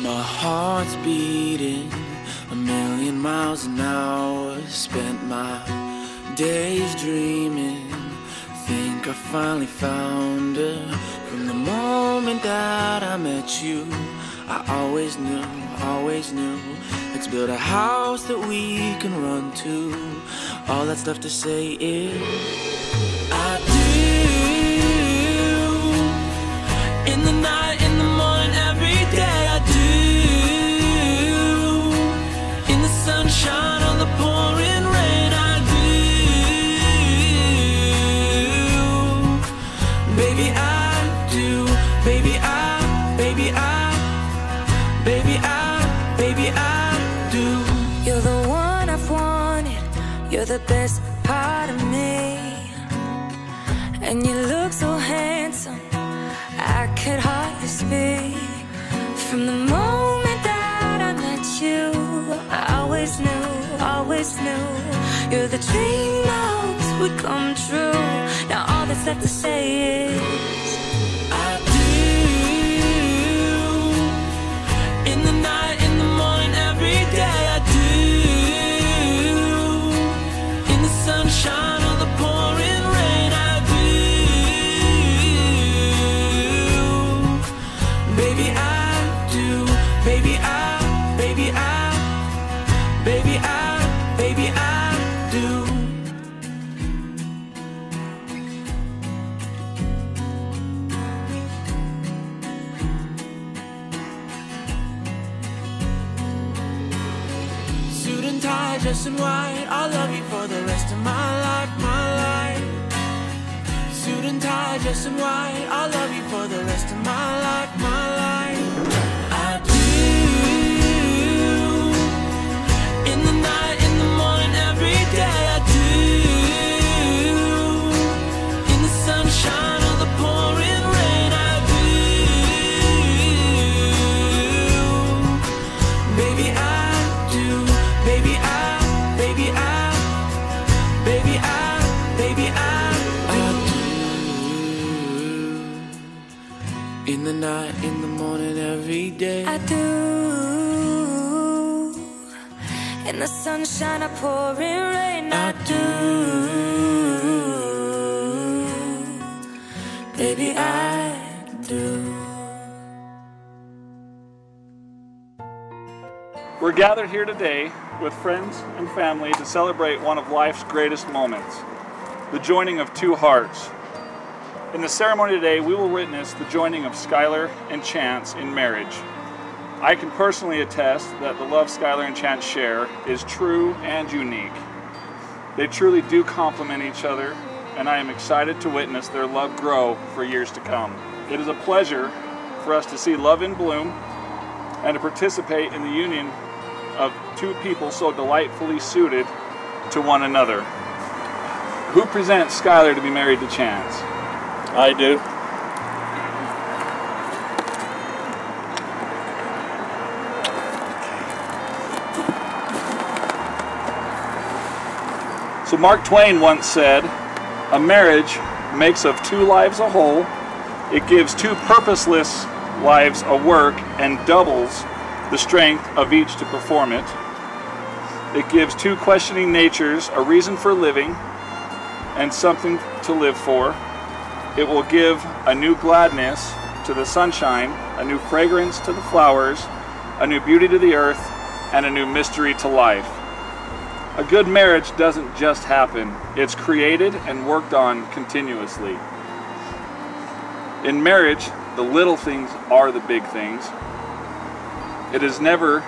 My heart's beating a million miles an hour. Spent my days dreaming, think I finally found her. From the moment that I met you, I always knew, let's build a house that we can run to. All that's left to say is I do. In the night, in the morning, every day I do. In the sunshine or the pouring rain, I do. Baby, I do. Baby, I do. You're the one I've wanted. You're the best part of me. And you look so handsome, I could hardly speak. From the moment that I met you, I always knew, you're the dream most would come true. Now all that's left to say is I do. In the night, in the morning, every day I do. In the sunshine or the pouring rain, I do. Baby, I do. Baby, I do. Suit and tie, dress in white, I'll love you for the rest of my life, Suit and tie, dress in white, I'll love you for the rest of my life, I do. In the night, in the morning, every day I do. In the sunshine or the pouring rain, I do. Baby, I do. Baby, I do. In the night, in the morning, every day I do. In the sunshine or pouring rain, I do. Baby, I do. We're gathered here today with friends and family to celebrate one of life's greatest moments, the joining of two hearts. In the ceremony today, we will witness the joining of Skylarr and Chance in marriage. I can personally attest that the love Skylarr and Chance share is true and unique. They truly do complement each other, and I am excited to witness their love grow for years to come. It is a pleasure for us to see love in bloom and to participate in the union of two people so delightfully suited to one another. Who presents Skylarr to be married to Chance? I do. So Mark Twain once said, "A marriage makes of two lives a whole. It gives two purposeless lives a work and doubles the strength of each to perform it. It gives two questioning natures a reason for living and something to live for. It will give a new gladness to the sunshine, a new fragrance to the flowers, a new beauty to the earth, and a new mystery to life." A good marriage doesn't just happen. It's created and worked on continuously. In marriage, the little things are the big things. It is never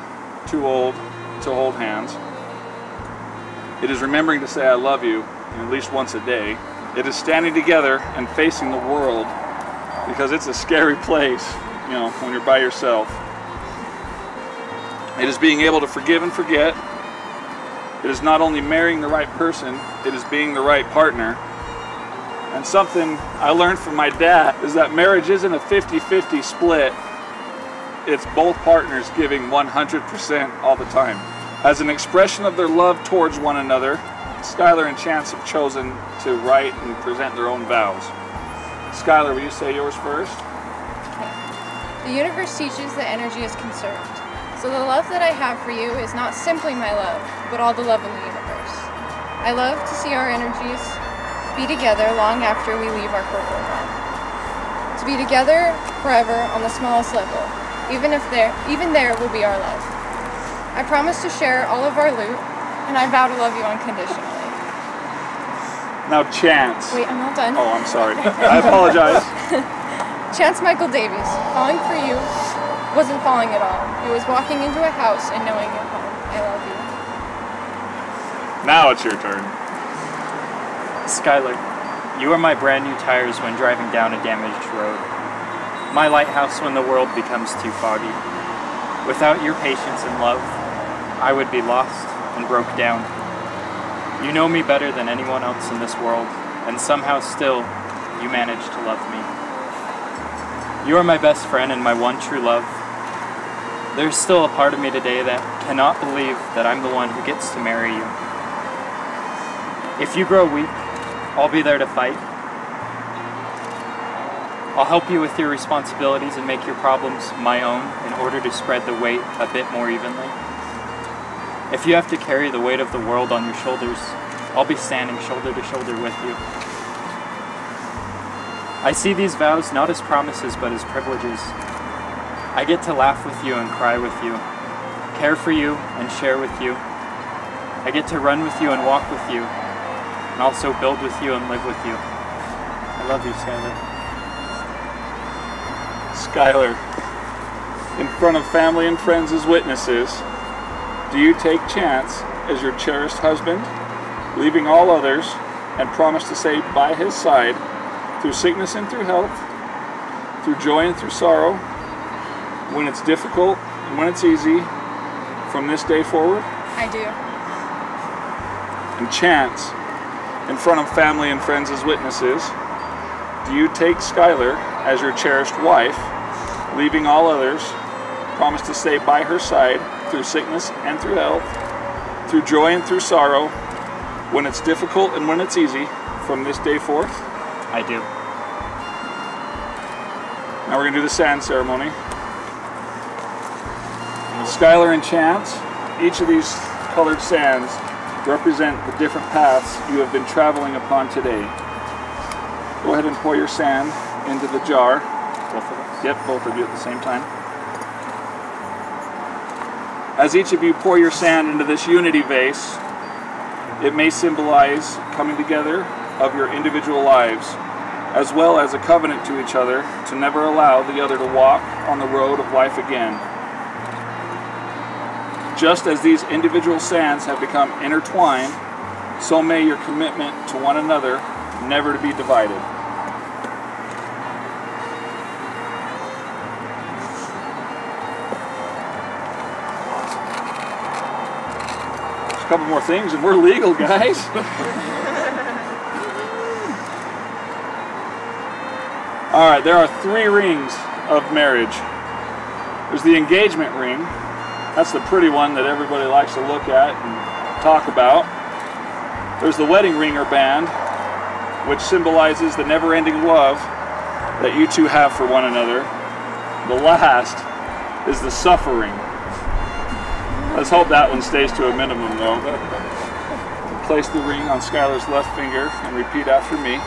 too old to hold hands. It is remembering to say I love you at least once a day. It is standing together and facing the world, because it's a scary place, you know, when you're by yourself. It is being able to forgive and forget. It is not only marrying the right person, it is being the right partner. And something I learned from my dad is that marriage isn't a 50-50 split. It's both partners giving 100% all the time. As an expression of their love towards one another, Skylarr and Chance have chosen to write and present their own vows. Skylarr, will you say yours first? The universe teaches that energy is conserved. So the love that I have for you is not simply my love, but all the love in the universe. I love to see our energies be together long after we leave our corporal realm. To be together forever on the smallest level, even there will be our love. I promise to share all of our loot, and I vow to love you unconditionally. Now Chance. Wait, I'm not done. Oh, I'm sorry. I apologize. Chance Michael Davies, falling for you wasn't falling at all. It was walking into a house and knowing it home. I love you. Now it's your turn. Skylarr, you are my brand new tires when driving down a damaged road. My lighthouse when the world becomes too foggy. Without your patience and love, I would be lost and broke down. You know me better than anyone else in this world, and somehow still, you manage to love me. You are my best friend and my one true love. There's still a part of me today that cannot believe that I'm the one who gets to marry you. If you grow weak, I'll be there to fight. I'll help you with your responsibilities and make your problems my own in order to spread the weight a bit more evenly. If you have to carry the weight of the world on your shoulders, I'll be standing shoulder to shoulder with you. I see these vows not as promises but as privileges. I get to laugh with you and cry with you, care for you and share with you. I get to run with you and walk with you, and also build with you and live with you. I love you, Skylarr. Skylarr, in front of family and friends as witnesses, do you take Chance as your cherished husband, leaving all others, and promise to stay by his side through sickness and through health, through joy and through sorrow, when it's difficult and when it's easy, from this day forward? I do. And Chance, in front of family and friends as witnesses, do you take Skylarr as your cherished wife, leaving all others, promise to stay by her side through sickness and through health, through joy and through sorrow, when it's difficult and when it's easy, from this day forth? I do. Now we're going to do the sand ceremony. Skylarr and Chance, each of these colored sands represent the different paths you have been traveling upon today. Go ahead and pour your sand into the jar. Both of us? Yep, both of you at the same time. As each of you pour your sand into this unity vase, it may symbolize coming together of your individual lives, as well as a covenant to each other to never allow the other to walk on the road of life again. Just as these individual sands have become intertwined, so may your commitment to one another never to be divided. Just a couple more things and we're legal, guys. Alright, there are 3 rings of marriage. There's the engagement ring. That's the pretty one that everybody likes to look at and talk about. There's the wedding ring or band, which symbolizes the never-ending love that you two have for one another. The last is the suffering. Let's hope that one stays to a minimum, though. Place the ring on Skylarr's left finger and repeat after me.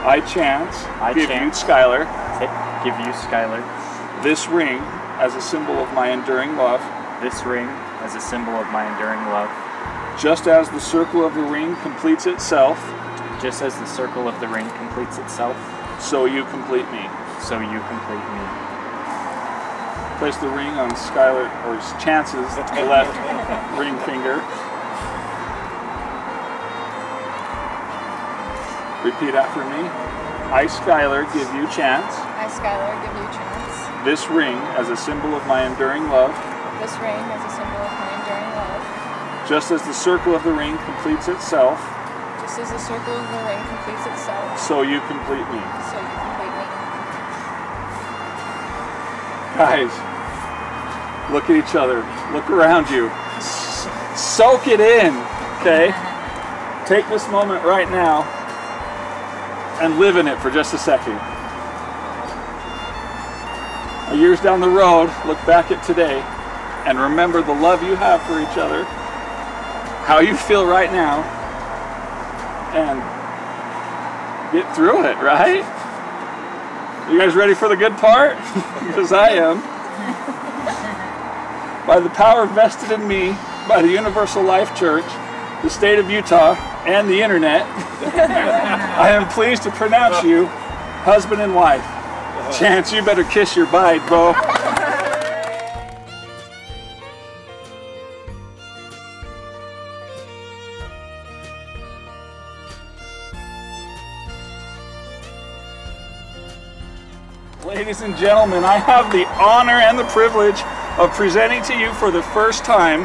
I, Chance, give you, Skylarr, give you, Skylarr, this ring as a symbol of my enduring love. This ring as a symbol of my enduring love. Just as the circle of the ring completes itself. Just as the circle of the ring completes itself. So you complete me. So you complete me. Place the ring on Skylarr, or Chance's left ring finger. Repeat after me. I, Skylarr, give you Chance. I, Skylarr, give you Chance. This ring as a symbol of my enduring love. This ring as a symbol of my enduring love. Just as the circle of the ring completes itself. Just as the circle of the ring completes itself. So you complete me. So you complete me. Guys, look at each other. Look around you. Soak it in, okay? Take this moment right now and live in it for just a second. Years down the road, look back at today and remember the love you have for each other, how you feel right now, and get through it, right? You guys ready for the good part? Because I am. By the power vested in me by the Universal Life Church, the state of Utah, and the internet, I am pleased to pronounce you husband and wife. Chance, you better kiss your bite, Bo. Ladies and gentlemen, I have the honor and the privilege of presenting to you for the first time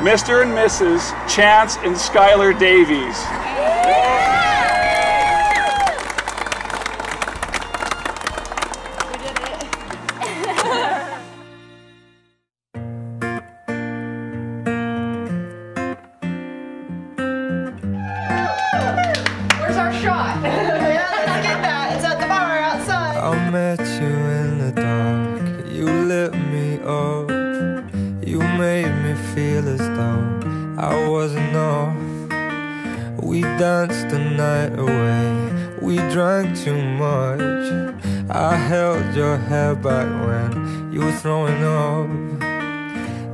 Mr. and Mrs. Chance and Skylarr Davies. Where's our shot? Yeah, let's get that. It's at the bar outside. I met you in the dark, you lit me up. You made me feel as though I wasn't off. We danced the night away, we drank too much. I held your hair back when you were throwing up.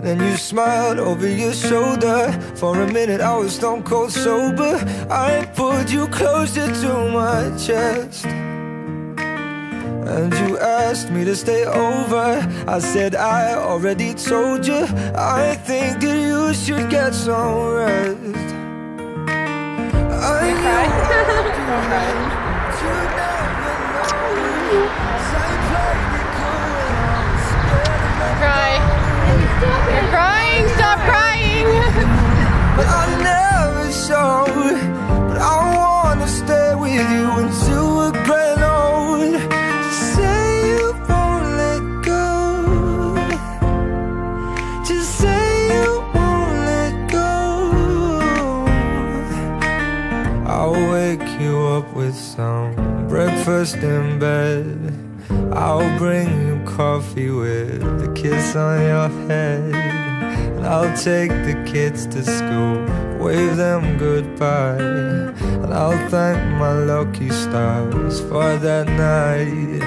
Then you smiled over your shoulder. For a minute I was stone cold sober. I pulled you closer to my chest, and you asked me to stay over. I said I already told you, I think that you should get some rest. You're crying, stop crying! But I never showed. But I wanna stay with you until we're grown old. Just say you won't let go. Just say you won't let go. I'll wake you up with some breakfast in bed. I'll bring you coffee with a kiss on your head. And I'll take the kids to school, wave them goodbye. And I'll thank my lucky stars for that night.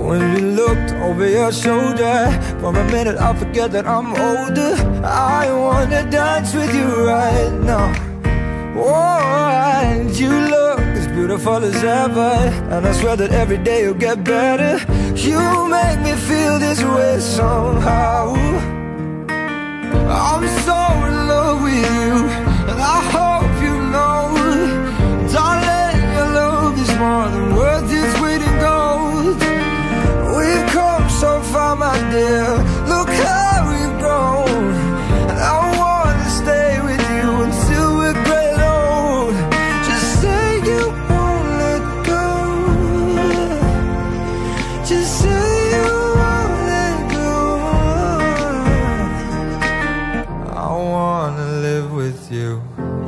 When you looked over your shoulder, for a minute I forget that I'm older. I wanna dance with you right now. Oh, and you look as beautiful as ever, and I swear that every day you'll get better. You make me feel this way somehow. I'm so in love with you, and I hope you know, darling, your love is more than worth its weight in gold. We've come so far, my dear, look how we've grown. And I wanna stay with you until we're great old. Just say you won't let go. Just say you won't let go. I wanna live with you,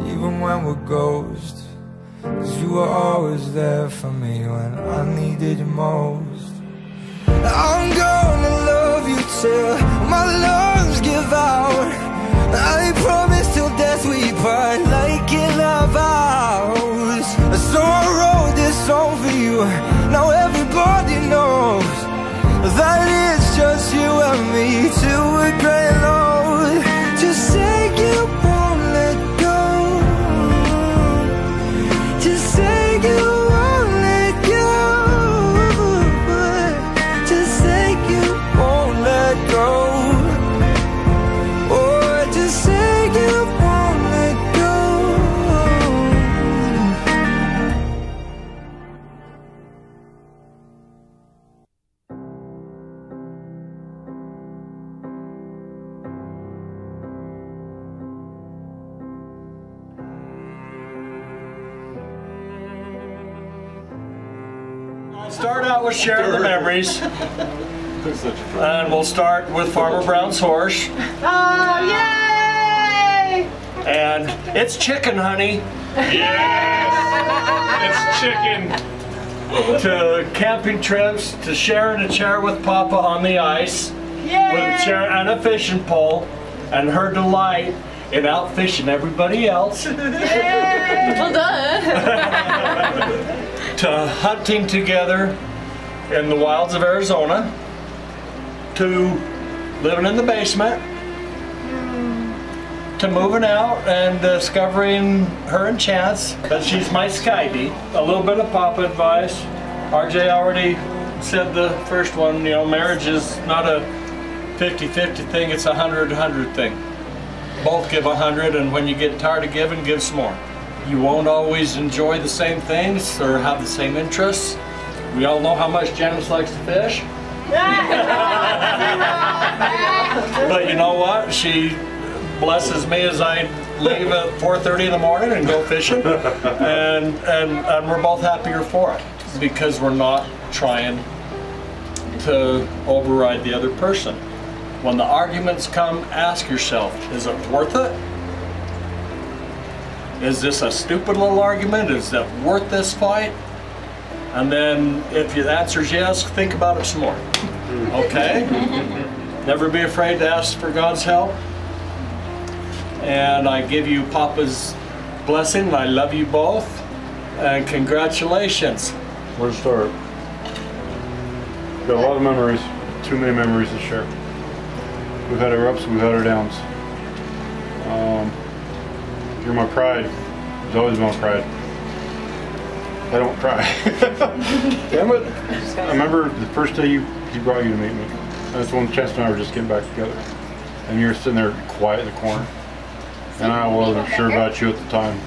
even when we're ghosts. 'Cause you were always there for me when I needed you most. I'm gonna love you till my lungs give out. I promise till death we part, like in our vows. So I wrote this song for you, now everybody knows that it's just you and me till we're gray and old. Just say you won't let go. Just say you won't let go. Just say you won't let go. Oh, just say you won't let go. Start out with sharing the memories, and we'll start with Farmer Brown's horse. Oh, yay! And it's chicken, honey. Yes! It's chicken. To camping trips, to sharing a chair with Papa on the ice, with a chair and a fishing pole, and her delight in out fishing everybody else. Well done. To hunting together in the wilds of Arizona, to living in the basement, to moving out and discovering her and Chance that she's my Skybee. A little bit of Papa advice. RJ already said the first one, you know, marriage is not a 50-50 thing, it's a 100-100 thing. Both give 100, and when you get tired of giving, give some more. You won't always enjoy the same things or have the same interests. We all know how much Janice likes to fish. But you know what? She blesses me as I leave at 4:30 in the morning and go fishing, and we're both happier for it because we're not trying to override the other person. When the arguments come, ask yourself, is it worth it? Is this a stupid little argument? Is that worth this fight? And then if the answer is yes, think about it some more. Okay? Never be afraid to ask for God's help. And I give you Papa's blessing. I love you both. And congratulations. Where to start? Got a lot of memories. Too many memories to share. We've had our ups, we've had our downs. You're my pride. You've always been my pride. I don't cry. Damn it. I remember the first day he brought you to meet me. That's when Chance and I were just getting back together. And you were sitting there quiet in the corner. And I wasn't sure about you at the time.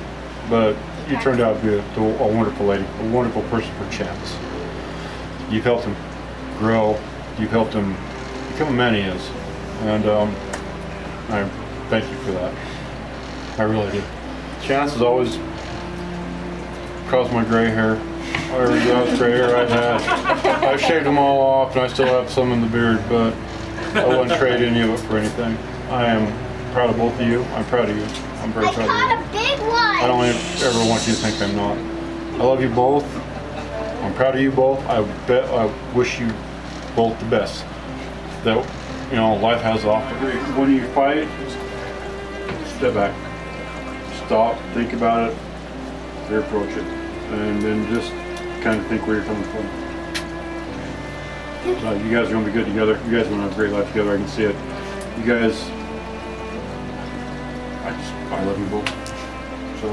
But you turned out to be a wonderful lady, a wonderful person for Chance. You've helped him grow. You've helped him become a man he is. And I thank you for that. I really do. Chance has always caused my gray hair. Every gray hair I've had. I've shaved them all off and I still have some in the beard, but I wouldn't trade any of it for anything. I am proud of both of you. I'm proud of you. I'm very proud of you. I caught a big one. I don't ever want you to think I'm not. I love you both. I'm proud of you both. I wish you both the best. That, you know, life has to offer. When you fight, step back. Stop, think about it, reapproach it, and then just kind of think where you're coming from. So you guys are going to be good together. You guys are going to have a great life together. I can see it. You guys, I love you both. So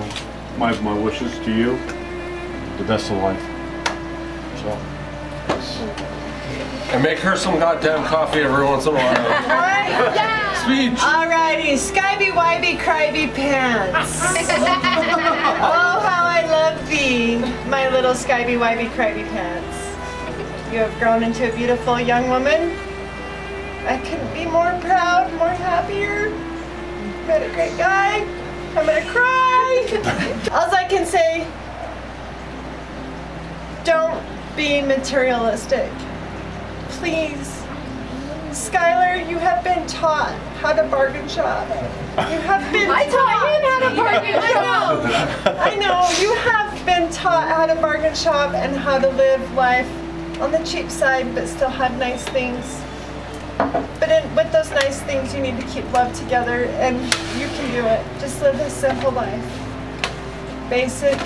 my wishes to you, the best of life. So. And make her some goddamn coffee every once in a while. Alright, yeah! Speech! Alrighty, Skybee Wybee Crybee Pants. Oh, how I love thee, my little Skybee Wybee Crybee Pants. You have grown into a beautiful young woman. I couldn't be more proud, more happier. Met a great guy. I'm gonna cry. All I can say, don't be materialistic. Please. Skylarr, you have been taught how to bargain shop. You have been taught how to bargain shop. I know. You have been taught how to bargain shop and how to live life on the cheap side but still have nice things. But with those nice things, you need to keep love together, and you can do it. Just live a simple life. Basic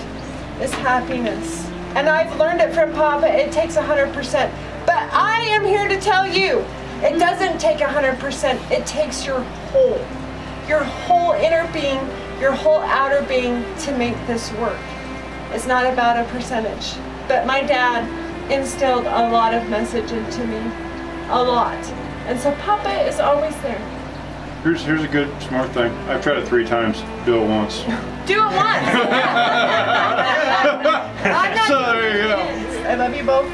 is happiness. And I've learned it from Papa. It takes 100%. But I am here to tell you, it doesn't take 100%. It takes your whole inner being, your whole outer being to make this work. It's not about a percentage. But my dad instilled a lot of message into me, a lot. And so Papa is always there. Here's a good, smart thing. I've tried it 3 times. Do it once. Do it once. So there you go. I love you both.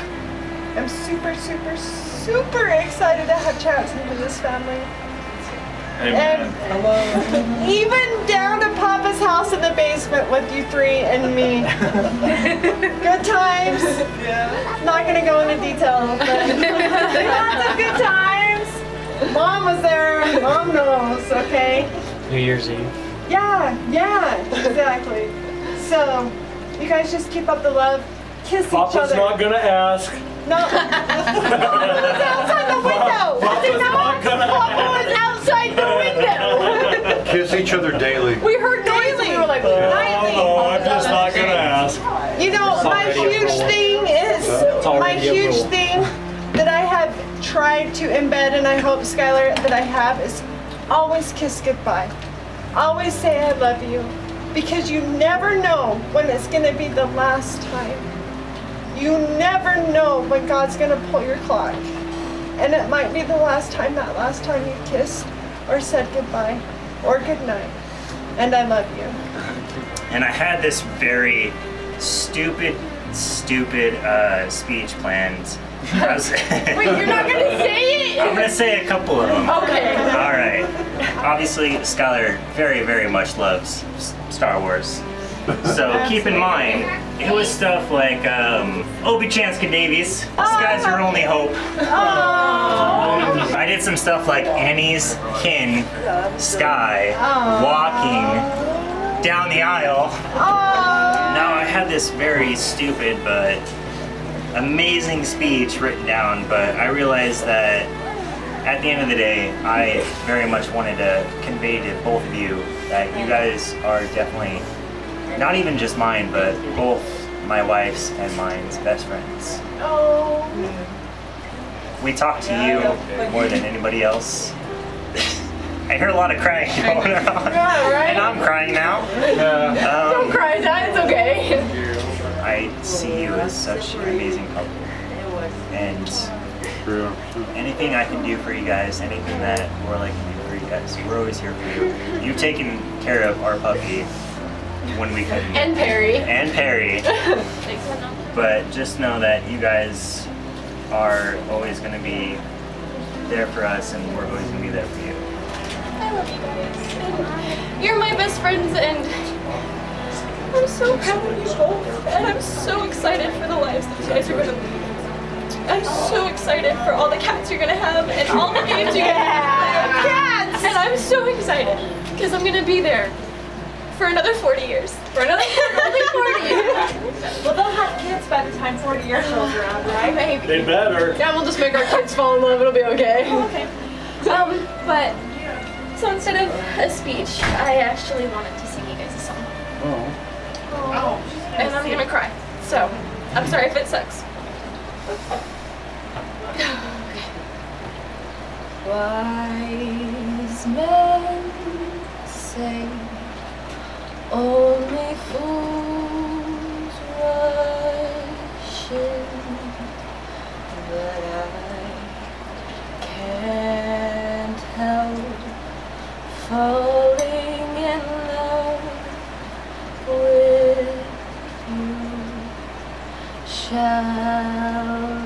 I'm super, super, super excited to have Chance into this family. Amen. And even down to Papa's house in the basement with you 3 and me. Good times. Not gonna go into detail, but lots of good times. Mom was there. Mom knows. Okay. New Year's Eve. Yeah, exactly. So, You guys just keep up the love. Kiss each Papa's other. not gonna ask. No. Papa's outside the window. Papa's not gonna Papa was outside the window. Kiss each other daily. We heard noises and we were like, nightly. No, I'm just not gonna ask. You know, my huge thing is, my huge thing that I have tried to embed, and I hope, Skylarr, that I have, is always kiss goodbye. Always say I love you. Because you never know when it's going to be the last time. You never know when God's going to pull your clock. And it might be the last time you kissed or said goodbye or goodnight. And I love you. And I had this very stupid speech planned. Wait, you're not gonna say it? I'm gonna say a couple of them. Okay. All right. Obviously, Skylarr very much loves Star Wars. So keep in mind, it was stuff like Obi-Chan's Cadavies. This guy's your only hope. I did some stuff like Annie's kin, Sky, walking down the aisle. Now I had this very stupid but amazing speech written down, but I realized that at the end of the day, I very much wanted to convey to both of you that you guys are definitely not even just mine, but both my wife's and mine's best friends. We talk to you more than anybody else. I hear a lot of crying going on, and I'm crying now. Don't cry, Dad. It's okay. I see you as such an amazing couple, and anything I can do for you guys, anything that Lorelai can do for you guys, we're always here for you. You've taken care of our puppy when we couldn't. And Perry. And Perry. But just know that you guys are always going to be there for us, and we're always going to be there for you. I love you guys. And you're my best friends, and I'm so proud of you both. And I'm so excited for the lives that you guys are going to lead. I'm so excited for all the cats you're going to have and all the games you're going to have. Cats! And I'm so excited because I'm going to be there for another 40 years. For another only 40. Well, they'll have kids by the time 40 years rolls around, right? Maybe. They better. Yeah, we'll just make our kids fall in love. It'll be okay. Okay. But so instead of a speech, I actually wanted to sing you guys a song. Oh. And I'm gonna cry. So I'm sorry if it sucks. Wise men say only fools rush in, but I can't help falling in love with you. Shall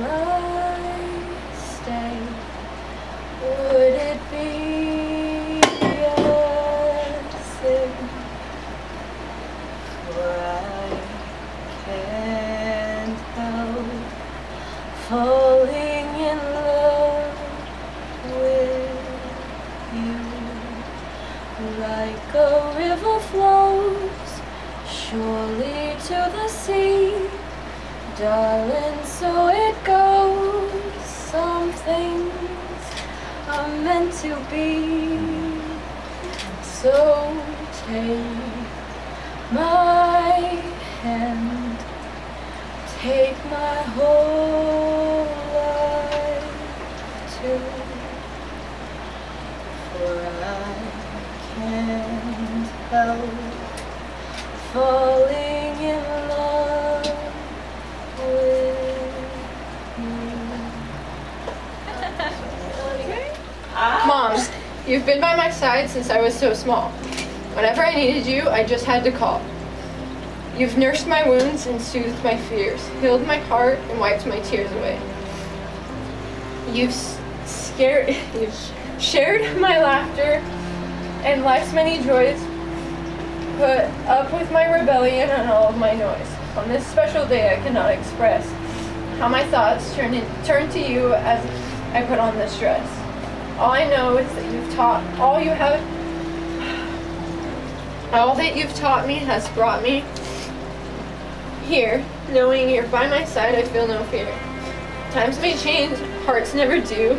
I stay? Would it be a sin? For I can't help falling in love with you. Like a river flows surely to the sea, darling, so it goes. Some things are meant to be. So take my hand, take my whole life too. For I can't help falling in love with you. Mom, you've been by my side since I was so small. Whenever I needed you, I just had to call. You've nursed my wounds and soothed my fears, healed my heart and wiped my tears away. You've shared my laughter and life's many joys, put up with my rebellion and all of my noise. On this special day, I cannot express how my thoughts turn to you as I put on this dress. All I know is that all that you've taught me has brought me Here, knowing you're by my side, I feel no fear. Times may change, hearts never do.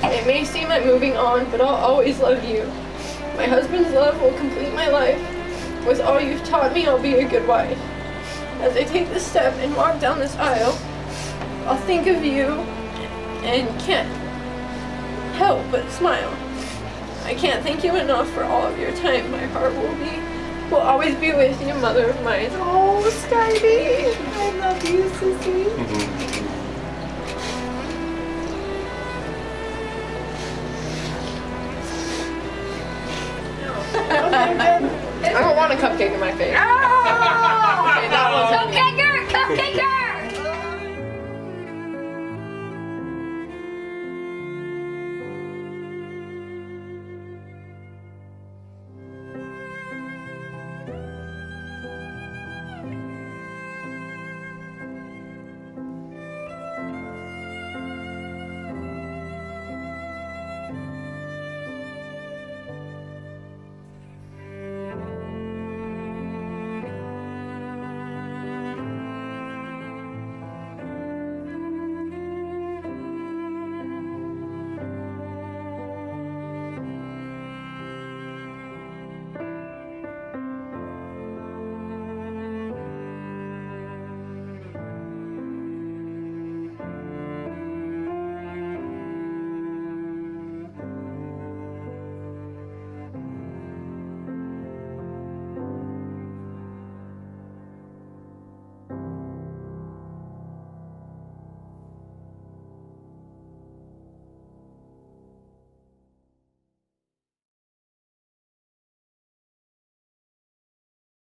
It may seem I'm moving on, but I'll always love you. My husband's love will complete my life. With all you've taught me, I'll be a good wife. As I take this step and walk down this aisle, I'll think of you and can't help but smile. I can't thank you enough for all of your time. My heart will always be with you, mother of mine. Oh, Skylarr, I love you, sissy. I don't want a cupcake in my face.